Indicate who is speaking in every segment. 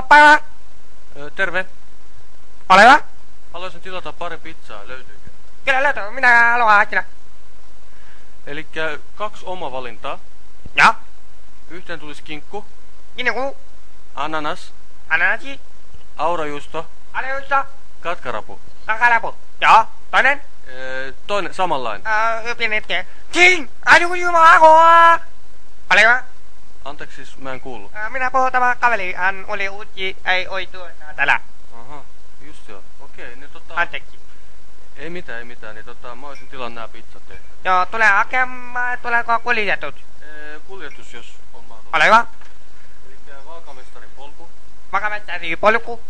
Speaker 1: päivää.
Speaker 2: Terve.
Speaker 1: Ole hyvä.
Speaker 2: Haluaisin tilata pari pizzaa, löytyykö?
Speaker 1: Kyllä löytyy, minä haluan hakina.
Speaker 2: Elikkä 2 omavalintaa.
Speaker 1: Ja?
Speaker 2: Yhteen tulisi kinkku,
Speaker 1: Kinkku.
Speaker 2: ananas,
Speaker 1: Ananasi.
Speaker 2: aurajuusto,
Speaker 1: Aleussa.
Speaker 2: katkarapu.
Speaker 1: Kakalapu. Ja? Toinen?
Speaker 2: Toinen samanlainen.
Speaker 1: Hypin hetken. King! Aduh jumaa! Ole hyvä.
Speaker 2: Anteeksi, siis mä en kuullut.
Speaker 1: Minä puhun tämä kaveri. Hän oli uutsi, ei oitu täällä.
Speaker 2: Aha, just joo. Okei, niin
Speaker 1: Anteeksi.
Speaker 2: Ei mitään, niin mä olisin tilannut nää pizzat tehdä.
Speaker 1: Joo, tulee hakemaan, tuleeko kuljetetut?
Speaker 2: Kuljetus, jos on mahdollista.
Speaker 1: Ole hyvä.
Speaker 2: Elikkä Vaakamestarin polku.
Speaker 1: Vakamättäri polku.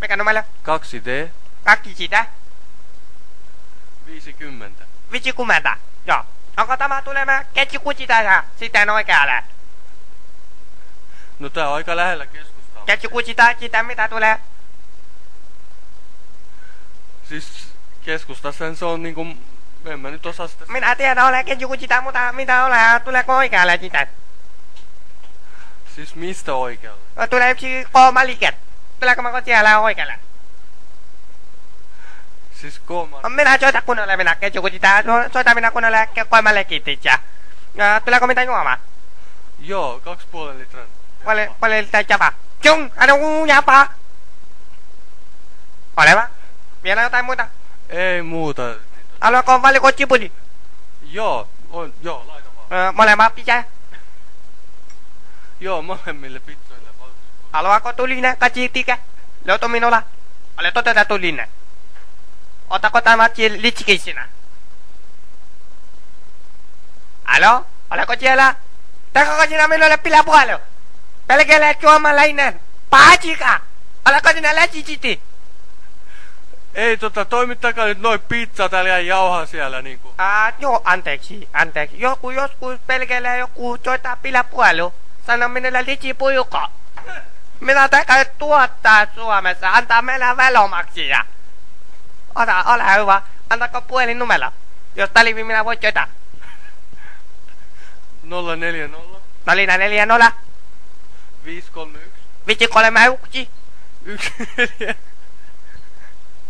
Speaker 1: Mikä numero?
Speaker 2: 2D,
Speaker 1: 2 sitä.
Speaker 2: 50.
Speaker 1: 50. Joo. Onko tämä tulema ketjukuti tässä sitten oikealle?
Speaker 2: No tää on aika lähellä keskustaa.
Speaker 1: Ketjukuti tai sitä mitä tulee?
Speaker 2: Siis keskustassa se on niinku, en mä nyt osaa sitä.
Speaker 1: Minä tiedän ole ketjukuti tai mutta mitä ole, tuleeko oikealle sitä?
Speaker 2: Siis mistä oikealle?
Speaker 1: Tulee yksi kolma liike. Tuleeko mä siellä oikealle?
Speaker 2: Siis kooma.
Speaker 1: Minä soita kunnolle minä ketjukuti tai soita minä kunnolle kolmalle kittissä. Tuleeko mitä juomaa?
Speaker 2: Joo, 2,5 litran.
Speaker 1: Paljon litraa japa. Chung! Anu japa! Ole hyvä. Vielä jotain muuta?
Speaker 2: Ei muuta.
Speaker 1: Haluatko valiko chipuli?
Speaker 2: Joo, laita vaan.
Speaker 1: Molemmat pitää.
Speaker 2: Joo, molemmille pizzoille vaan.
Speaker 1: Haluatko tulinen kachitika? Löytyy minulla. Ole toteuta tulinen. Otako tämä litsikissina? Alo? Oleko siellä? Takako sinä minulle pilapuhelu? Pelkälle suomalainen. Pahachika! Oleko sinä läsisiti?
Speaker 2: Ei toimittakaa nyt noi pizza täällä ja jauhaa siellä niinku.
Speaker 1: Joo, anteeksi. Joskus pelkälle joku soittaa pilapuhelu. Sano minulle litsipuyuko. Minä tekee tuottaa Suomessa. Antaa meillä velomaksia. Ole hyvä. Antako puhelinnumero. Jos talivi minä voit jotain.
Speaker 2: 040
Speaker 1: 040
Speaker 2: 531
Speaker 1: 531
Speaker 2: 14.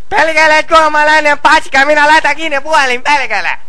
Speaker 1: Pelkäle suomalainen paska. Minä laitan kiinni puhelin pelkäle.